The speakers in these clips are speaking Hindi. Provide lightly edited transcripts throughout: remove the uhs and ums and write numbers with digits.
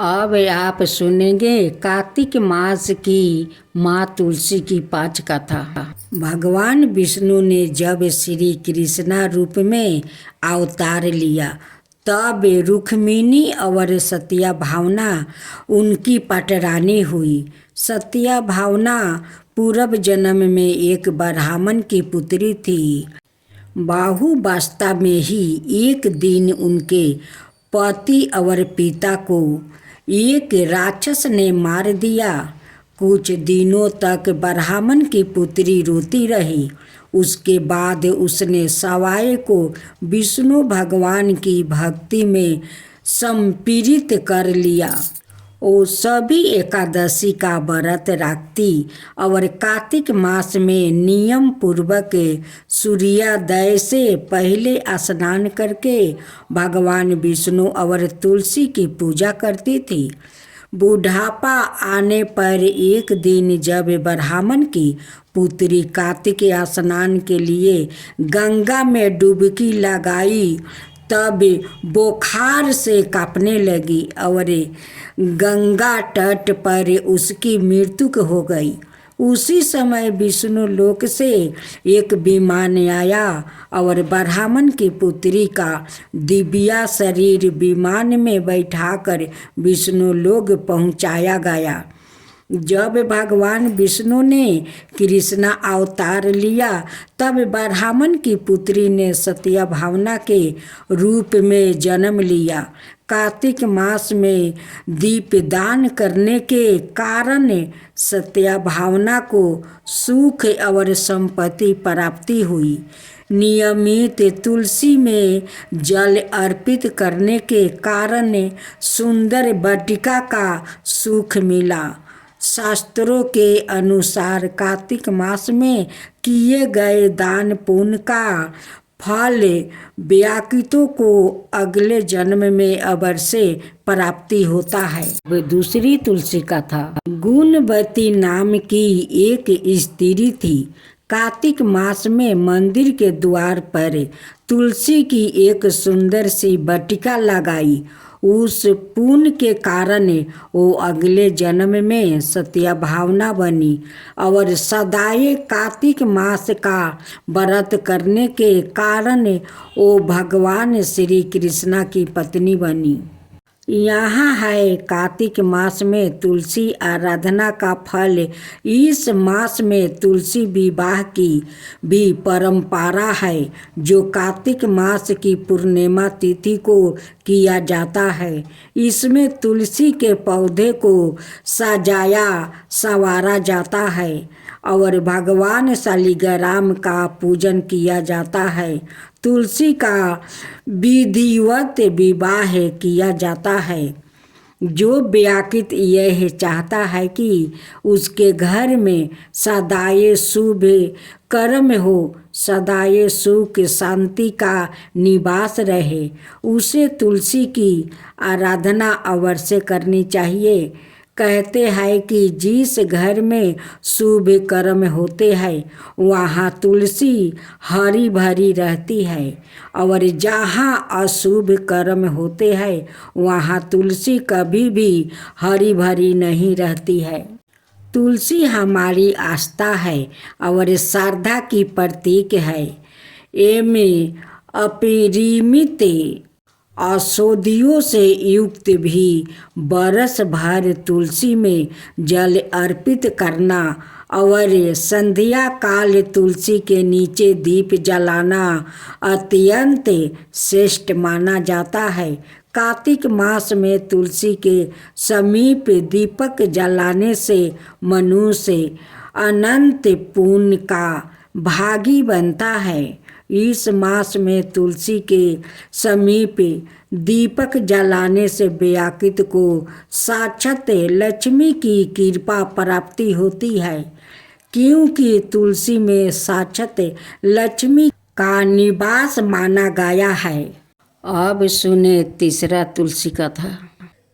अब आप सुनेंगे कार्तिक मास की माँ तुलसी की 5 कथा। भगवान विष्णु ने जब श्री कृष्णा रूप में अवतार लिया तब रुक्मिणी और सत्या भावना उनकी पटरानी हुई। सत्या भावना पूर्व जन्म में एक ब्राह्मण की पुत्री थी। वास्तव में ही एक दिन उनके पति और पिता को एक राक्षस ने मार दिया। कुछ दिनों तक ब्राह्मण की पुत्री रोती रही। उसके बाद उसने सवाई को विष्णु भगवान की भक्ति में सम्पीड़ित कर लिया। वो सभी एकादशी का व्रत रखती और कार्तिक मास में नियम पूर्वक सूर्योदय से पहले स्नान करके भगवान विष्णु और तुलसी की पूजा करती थी। बुढ़ापा आने पर एक दिन जब ब्राह्मण की पुत्री कार्तिक स्नान के लिए गंगा में डुबकी लगाई तब बुखार से कांपने लगी और गंगा तट पर उसकी मृत्यु हो गई। उसी समय विष्णु लोक से एक विमान आया और ब्राह्मण की पुत्री का दिव्य शरीर विमान में बैठाकर विष्णु लोक पहुंचाया गया। जब भगवान विष्णु ने कृष्णा अवतार लिया तब ब्राह्मण की पुत्री ने सत्या भावना के रूप में जन्म लिया। कार्तिक मास में दीपदान करने के कारण सत्या भावना को सुख और संपत्ति प्राप्ति हुई। नियमित तुलसी में जल अर्पित करने के कारण सुंदर वाटिका का सुख मिला। शास्त्रों के अनुसार कार्तिक मास में किए गए दान पुण्य का फल व्याकृतों को अगले जन्म में अवश्य प्राप्ति होता है। दूसरी तुलसी कथा। गुणवती नाम की एक स्त्री थी। कार्तिक मास में मंदिर के द्वार पर तुलसी की एक सुंदर सी वाटिका लगाई। उस पुण्य के कारण वो अगले जन्म में सत्या भावना बनी और सदाए कार्तिक मास का व्रत करने के कारण वो भगवान श्री कृष्णा की पत्नी बनी। यहाँ है कार्तिक मास में तुलसी आराधना का फल। इस मास में तुलसी विवाह की भी परंपरा है जो कार्तिक मास की पूर्णिमा तिथि को किया जाता है। इसमें तुलसी के पौधे को सजाया संवारा जाता है और भगवान शालिग्राम का पूजन किया जाता है। तुलसी का विधिवत विवाह किया जाता है। जो व्याकृत यह चाहता है कि उसके घर में सदाए शुभ कर्म हो, सदाए सुख शांति का निवास रहे, उसे तुलसी की आराधना अवश्य करनी चाहिए। कहते हैं कि जिस घर में शुभ कर्म होते हैं वहाँ तुलसी हरी भरी रहती है और जहाँ अशुभ कर्म होते हैं वहाँ तुलसी कभी भी हरी भरी नहीं रहती है। तुलसी हमारी आस्था है और श्रद्धा की प्रतीक है। इसमें अपरिमित औषधियों से युक्त भी बरस भर तुलसी में जल अर्पित करना और संध्या काल तुलसी के नीचे दीप जलाना अत्यंत श्रेष्ठ माना जाता है। कार्तिक मास में तुलसी के समीप दीपक जलाने से मनुष्य अनंत पुण्य का भागी बनता है। इस मास में तुलसी के समीप दीपक जलाने से व्याकृत को साक्षात लक्ष्मी की कृपा प्राप्ति होती है, क्योंकि तुलसी में साक्षात लक्ष्मी का निवास माना गया है। अब सुने तीसरा तुलसी कथा।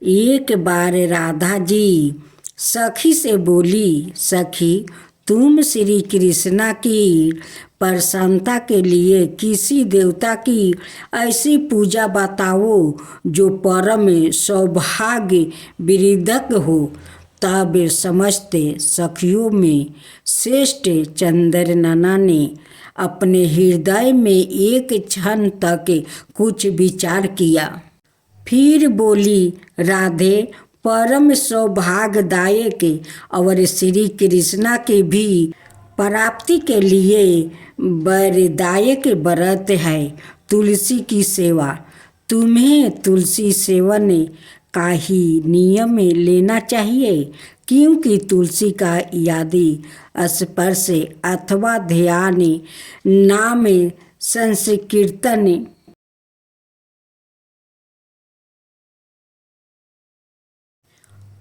एक बार राधा जी सखी से बोली, सखी तुम श्री कृष्णा की प्रसन्नता के लिए किसी देवता की ऐसी पूजा बताओ जो परम सौभाग्य विरिधक हो। तब समस्त सखियों में श्रेष्ठ चंद्रनना ने अपने हृदय में एक क्षण तक कुछ विचार किया। फिर बोली, राधे, परम सौभाग्यदायक और श्री कृष्णा के भी प्राप्ति के लिए वरदायक व्रत है तुलसी की सेवा। तुम्हें तुलसी सेवन का ही नियम लेना चाहिए, क्योंकि तुलसी का यदि स्पर्श अथवा ध्यान, नाम संकीर्तन,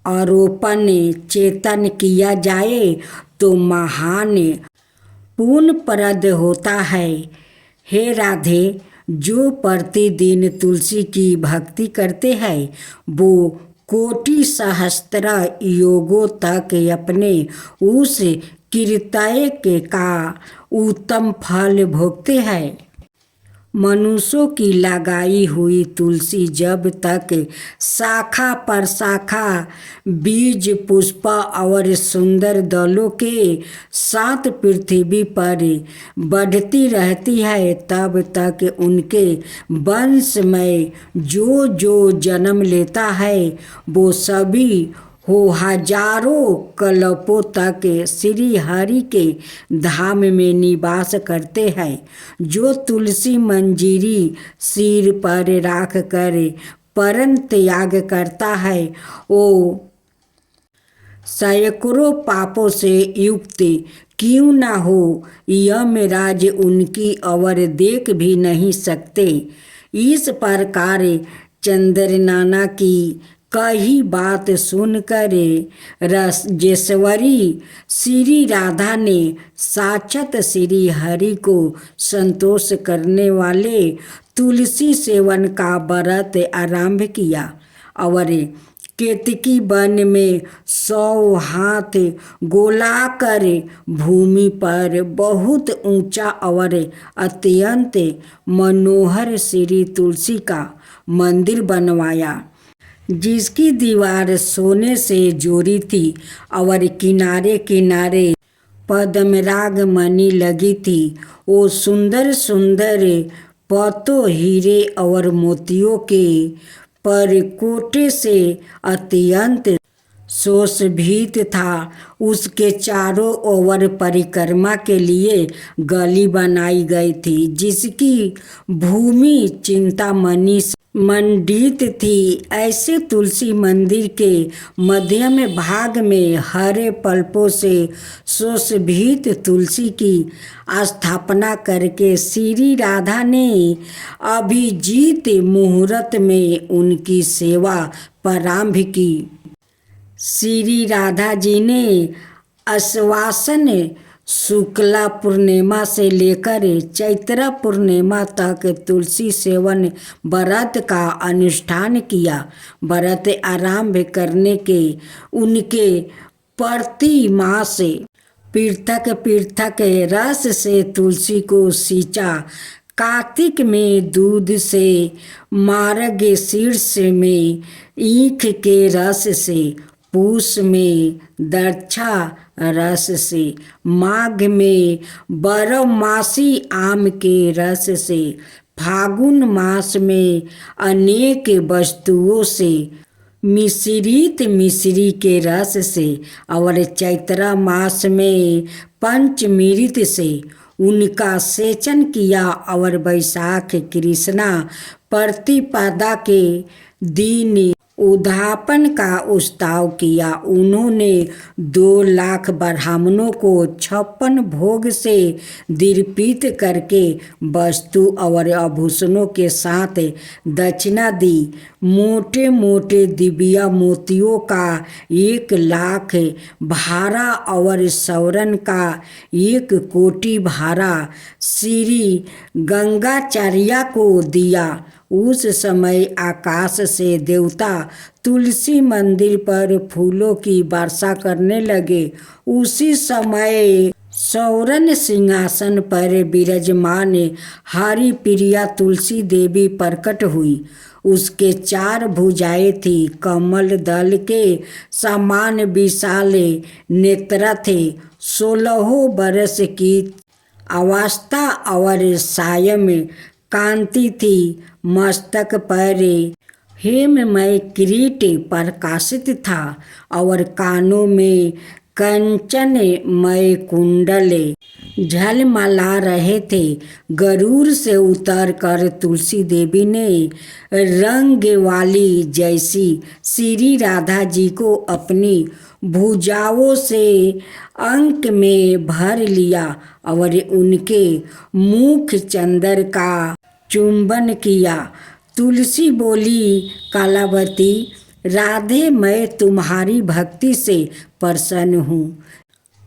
आरोपण चेतन किया जाए तो महान पुण्यप्रद होता है। हे राधे, जो प्रतिदिन तुलसी की भक्ति करते हैं वो कोटि सहस्त्र योगों तक अपने उस कृत्य का उत्तम फल भोगते हैं। मनुष्यों की लगाई हुई तुलसी जब तक शाखा पर शाखा, बीज, पुष्प और सुंदर दलों के साथ पृथ्वी पर बढ़ती रहती है, तब तक उनके वंश में जो जो जन्म लेता है वो सभी हो हजारों कल्पों तक श्री हरि के धाम में निवास करते हैं। जो तुलसी मंजीरी सिर पर राख कर परम त्याग करता है वो सैकड़ों पापों से युक्त क्यों ना हो, यमराज उनकी ओर देख भी नहीं सकते। इस प्रकार चंद्रनना की कही बात सुनकर राजेश्वरी श्री राधा ने साक्षात श्री हरि को संतोष करने वाले तुलसी सेवन का व्रत आरंभ किया और केतकी वन में 100 हाथ गोलाकर भूमि पर बहुत ऊंचा और अत्यंत मनोहर श्री तुलसी का मंदिर बनवाया, जिसकी दीवार सोने से जोड़ी थी और किनारे किनारे पद्मराग मणि लगी थी। वो सुंदर सुंदर पत्तों, हीरे और मोतियों के परकोटे से अत्यंत सुशोभित था। उसके चारों ओर परिक्रमा के लिए गली बनाई गई थी, जिसकी भूमि चिंतामणि से मंडित थी। ऐसे तुलसी मंदिर के मध्यम भाग में हरे पल्पों से सुशोभित तुलसी की स्थापना करके श्री राधा ने अभिजीत मुहूर्त में उनकी सेवा प्रारंभ की। श्री राधा जी ने आश्वासन शुक्ला पूर्णिमा से लेकर चैत्र पूर्णिमा तक तुलसी सेवन व्रत का अनुष्ठान किया। व्रत आरंभ करने के उनके प्रति मास पृथक पृथक रस से तुलसी को सींचा। कार्तिक में दूध से, मार्गशीर्ष में ईख के रस से, पूष में दक्षा रस से, माघ में बारहमासी आम के रस से, फागुन मास में अनेक वस्तुओं से मिश्रित मिश्री के रस से और चैत्र मास में पंचमृत से उनका सेचन किया और वैशाख कृष्णा प्रतिपदा के दिन उद्यापन का उत्सव किया। उन्होंने 2 लाख ब्राह्मणों को 56 भोग से दीर्पित करके वस्तु और आभूषणों के साथ दक्षिणा दी। मोटे मोटे दिव्य मोतियों का 1 लाख भारा और स्वर्ण का 1 कोटि भारा श्री गंगाचार्य को दिया। उस समय आकाश से देवता तुलसी मंदिर पर फूलों की वर्षा करने लगे। उसी समय सौरन सिंहासन पर विराजमान हरि प्रिया तुलसी देवी प्रकट हुई। उसके 4 भुजाएं थी, कमल दल के समान विशाल नेत्र थे। 16 बरस की अवस्था और सायं कांति थी। मस्तक पर हेममय किरीट प्रकाशित था और कानों में कंचनमय कुंडल झलमला रहे थे। गरुड़ से उतर कर तुलसी देवी ने रंग वाली जैसी श्री राधा जी को अपनी भुजाओं से अंक में भर लिया और उनके मुख चंदर का चुंबन किया। तुलसी बोली, कलावती राधे, मैं तुम्हारी भक्ति से प्रसन्न हूँ।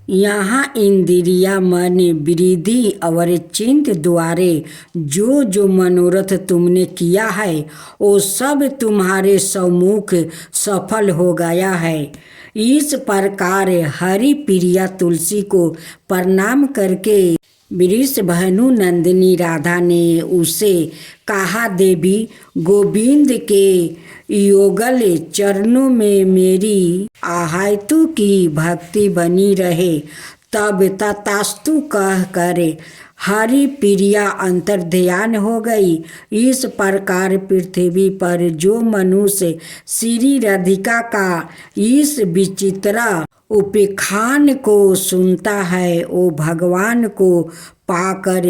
यहाँ इंद्रिया मन वृद्धि और चिंत द्वारे जो जो मनोरथ तुमने किया है वो सब तुम्हारे सम्मुख सफल हो गया है। इस प्रकार हरि प्रिया तुलसी को प्रणाम करके वृषभानु नंदिनी राधा ने उसे कहा, देवी गोविंद के योगल चरणों में मेरी आहायतु की भक्ति बनी रहे। तब तथास्तु कह कर हरि प्रिया अंतर्ध्यान हो गई। इस प्रकार पृथ्वी पर जो मनुष्य श्री राधिका का इस विचित्र उपाख्यान को सुनता है वो भगवान को पाकर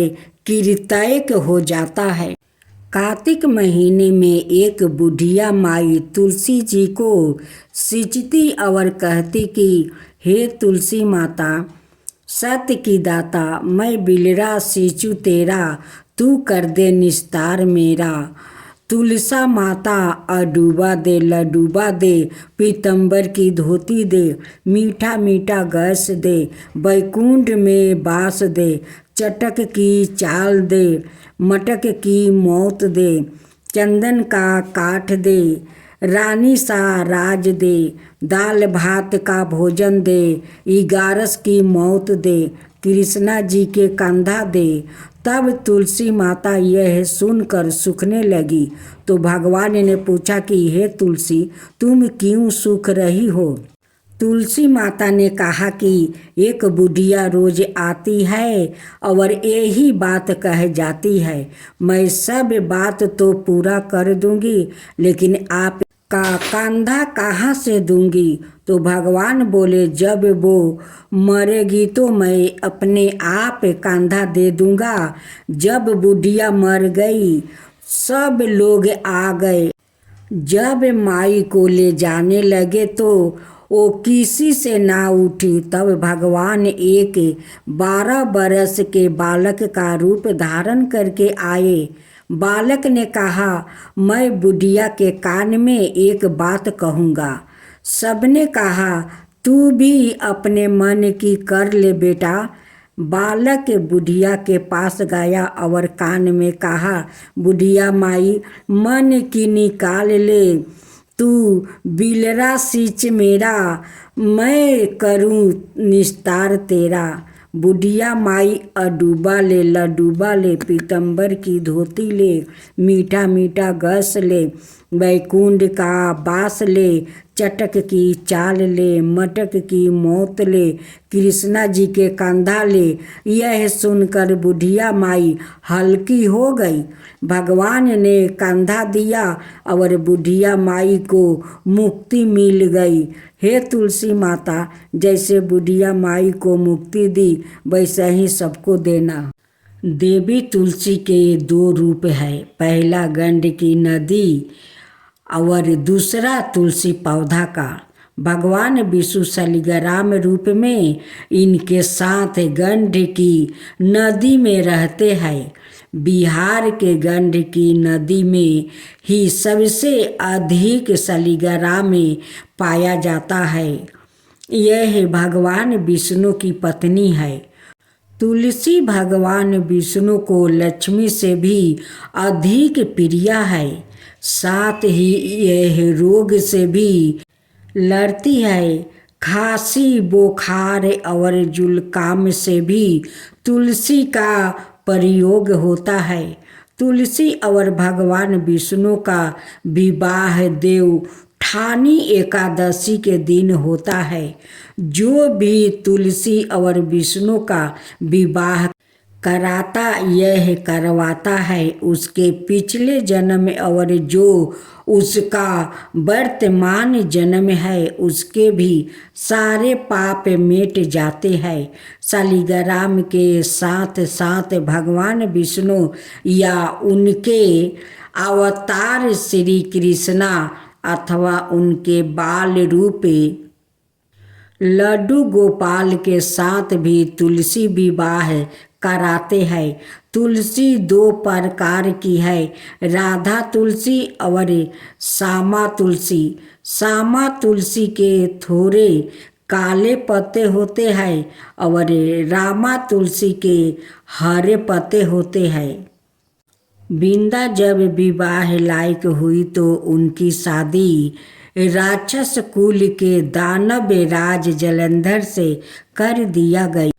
कीर्तक हो जाता है। कार्तिक महीने में एक बुढ़िया माई तुलसी जी को सिंचती और कहती कि हे तुलसी माता, सत्य की दाता, मैं बिलरा सींचू तेरा, तू कर दे निस्तार मेरा। तुलसा माता अडूबा दे, लडूबा दे, पीतंबर की धोती दे, मीठा मीठा गैस दे, बैकुंठ में बास दे, चटक की चाल दे, मटक की मौत दे, चंदन का काठ दे, रानी सा राज दे, दाल भात का भोजन दे, 11 की मौत दे, कृष्णा जी के कंधा दे। तब तुलसी माता यह सुनकर सूखने लगी तो भगवान ने पूछा कि हे तुलसी, तुम क्यों सूख रही हो? तुलसी माता ने कहा कि एक बुढ़िया रोज आती है और यही बात कह जाती है। मैं सब बात तो पूरा कर दूंगी, लेकिन आप का कंधा कहाँ से दूंगी? तो भगवान बोले, जब वो मरेगी तो मैं अपने आप कंधा दे दूंगा। जब बुढ़िया मर गई सब लोग आ गए। जब माई को ले जाने लगे तो वो किसी से ना उठी। तब भगवान एक 12 बरस के बालक का रूप धारण करके आए। बालक ने कहा, मैं बुढ़िया के कान में एक बात कहूँगा। सबने कहा, तू भी अपने मन की कर ले बेटा। बालक बुढ़िया के पास गया और कान में कहा, बुढ़िया माई, मन की निकाल ले, तू बिलरा सींच मेरा, मैं करूँ निस्तार तेरा। बुढ़िया माई अडूबा ले, लडूबा ले, पीतंबर की धोती ले, मीठा मीठा गस ले, बैकुंठ का बास ले, चटक की चाल ले, मटक की मौत ले, कृष्णा जी के कंधा ले। यह सुनकर बुढ़िया माई हल्की हो गई। भगवान ने कंधा दिया और बुढ़िया माई को मुक्ति मिल गई। हे तुलसी माता, जैसे बुढ़िया माई को मुक्ति दी वैसा ही सबको देना। देवी तुलसी के 2 रूप है, पहला गंड की नदी और दूसरा तुलसी पौधा का। भगवान विष्णु शालिग्राम रूप में इनके साथ गंड की नदी में रहते हैं। बिहार के गंड की नदी में ही सबसे अधिक शालिग्राम में पाया जाता है। यह भगवान विष्णु की पत्नी है। तुलसी भगवान विष्णु को लक्ष्मी से भी अधिक प्रिय है। साथ ही यह रोग से भी लड़ती है। खांसी, बुखार और जुकाम से भी तुलसी का प्रयोग होता है। तुलसी और भगवान विष्णु का विवाह देवउठानी एकादशी के दिन होता है। जो भी तुलसी और विष्णु का विवाह कराता यह करवाता है, उसके पिछले जन्म और जो उसका वर्तमान जन्म है उसके भी सारे पाप मिट जाते हैं। शालिग्राम के साथ साथ भगवान विष्णु या उनके अवतार श्री कृष्णा अथवा उनके बाल रूपे लड्डू गोपाल के साथ भी तुलसी विवाह कराते हैं। तुलसी दो प्रकार की है, राधा तुलसी और श्यामा तुलसी। श्यामा तुलसी के थोड़े काले पत्ते होते हैं और रामा तुलसी के हरे पत्ते होते हैं। बिंदा जब विवाह लायक हुई तो उनकी शादी राक्षस कुल के दानव राज जलंधर से कर दिया गया।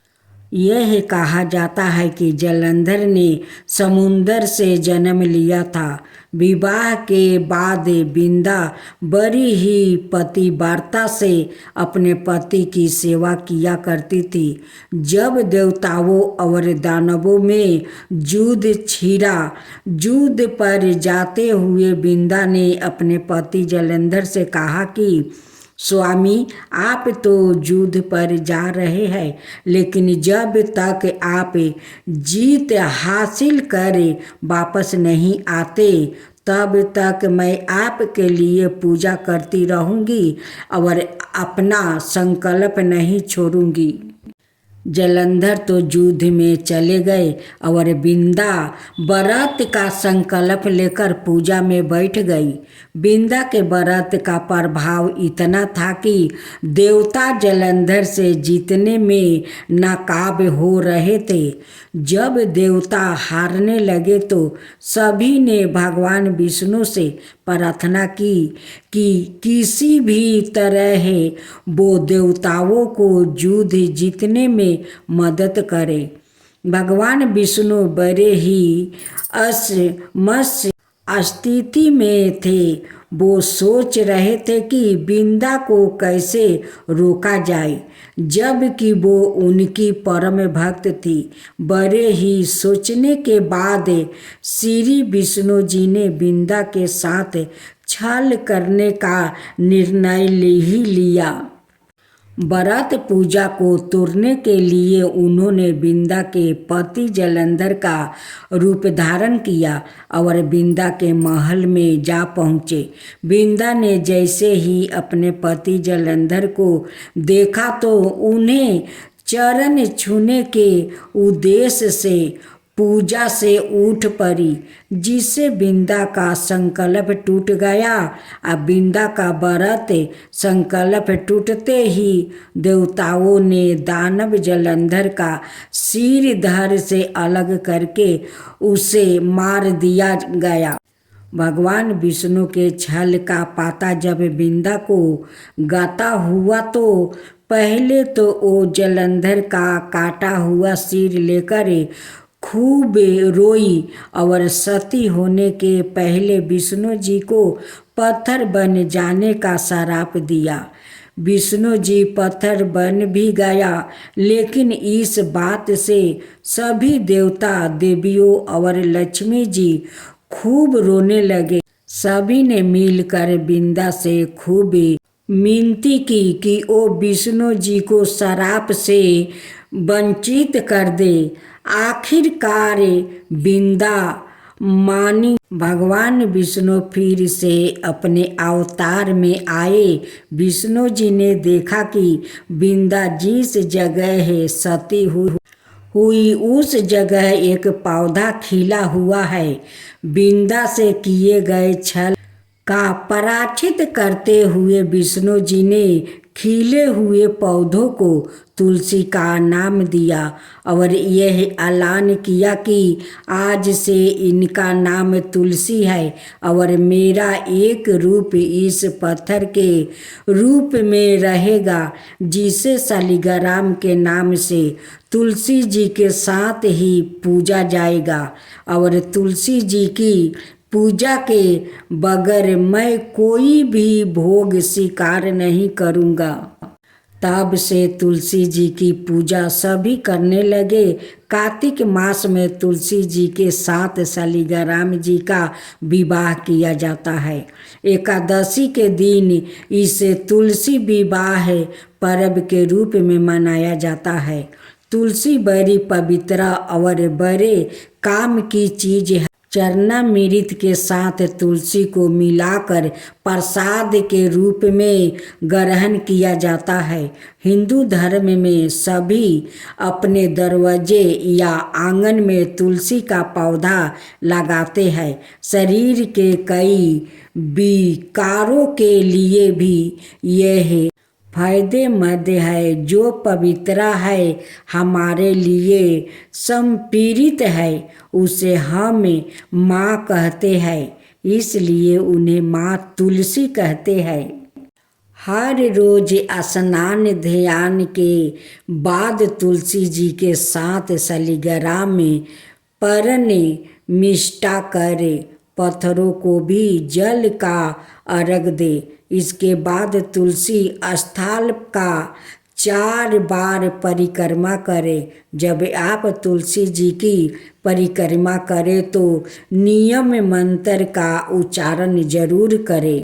यह कहा जाता है कि जलंधर ने समुंदर से जन्म लिया था। विवाह के बाद बिंदा बड़ी ही पतिव्रता से अपने पति की सेवा किया करती थी। जब देवताओं और दानवों में युद्ध छिड़ा, युद्ध पर जाते हुए बिंदा ने अपने पति जलंधर से कहा कि स्वामी, आप तो युद्ध पर जा रहे हैं, लेकिन जब तक आप जीत हासिल कर वापस नहीं आते तब तक मैं आपके लिए पूजा करती रहूंगी और अपना संकल्प नहीं छोड़ूंगी। जलंधर तो युद्ध में चले गए और बिंदा व्रत का संकल्प लेकर पूजा में बैठ गई। बिंदा के व्रत का प्रभाव इतना था कि देवता जलंधर से जीतने में नाकाब हो रहे थे। जब देवता हारने लगे तो सभी ने भगवान विष्णु से प्रार्थना की कि किसी भी तरह वो देवताओं को युद्ध जीतने में मदद करे। भगवान विष्णु बड़े ही असमंजस स्थिति में थे। वो सोच रहे थे कि बिंदा को कैसे रोका जाए, जबकि वो उनकी परम भक्त थी। बड़े ही सोचने के बाद श्री विष्णु जी ने बिंदा के साथ छल करने का निर्णय ही लिया। व्रत पूजा को तोड़ने के लिए उन्होंने बिंदा के पति जलंधर का रूप धारण किया और बिंदा के महल में जा पहुँचे। बिंदा ने जैसे ही अपने पति जलंधर को देखा तो उन्हें चरण छूने के उद्देश्य से पूजा से उठ पड़ी, जिससे बिंदा का संकल्प टूट गया। अब बिंदा का व्रत संकल्प टूटते ही देवताओं ने दानव जलंधर का सिर धड़ से अलग करके उसे मार दिया गया। भगवान विष्णु के छल का पता जब बिंदा को गाता हुआ तो पहले तो वो जलंधर का काटा हुआ सिर लेकर खूब रोई और सती होने के पहले विष्णु जी को पत्थर बन जाने का श्राप दिया। विष्णु जी पत्थर बन भी गया, लेकिन इस बात से सभी देवता देवियों और लक्ष्मी जी खूब रोने लगे। सभी ने मिलकर बिंदा से खूब मिनती की कि वो विष्णु जी को श्राप से वंचित कर दे। आखिरकार बिंदा मानी। भगवान विष्णु फिर से अपने अवतार में आए। विष्णु जी ने देखा कि बिंदा जिस जगह सती हुई उस जगह एक पौधा खिला हुआ है। बिंदा से किए गए छल का प्रायश्चित करते हुए विष्णु जी ने खिले हुए पौधों को तुलसी का नाम दिया और यह ऐलान किया कि आज से इनका नाम तुलसी है और मेरा एक रूप इस पत्थर के रूप में रहेगा, जिसे शालिग्राम के नाम से तुलसी जी के साथ ही पूजा जाएगा। और तुलसी जी की पूजा के बगैर मैं कोई भी भोग स्वीकार नहीं करूँगा। तब से तुलसी जी की पूजा सभी करने लगे। कार्तिक मास में तुलसी जी के साथ शालिग्राम जी का विवाह किया जाता है। एकादशी के दिन इसे तुलसी विवाह पर्व के रूप में मनाया जाता है। तुलसी बड़ी पवित्र और बड़े काम की चीज है। चरणामृत के साथ तुलसी को मिलाकर प्रसाद के रूप में ग्रहण किया जाता है। हिंदू धर्म में सभी अपने दरवाजे या आंगन में तुलसी का पौधा लगाते हैं। शरीर के कई विकारों के लिए भी यह फायदेमंद है। जो पवित्र है, हमारे लिए समर्पित है, उसे हम माँ कहते हैं, इसलिए उन्हें माँ तुलसी कहते हैं। हर रोज स्नान ध्यान के बाद तुलसी जी के साथ शालिग्राम में परने निष्ठा करे, पत्थरों को भी जल का अर्घ दे। इसके बाद तुलसी स्थल का 4 बार परिक्रमा करें। जब आप तुलसी जी की परिक्रमा करें तो नियम मंत्र का उच्चारण जरूर करें।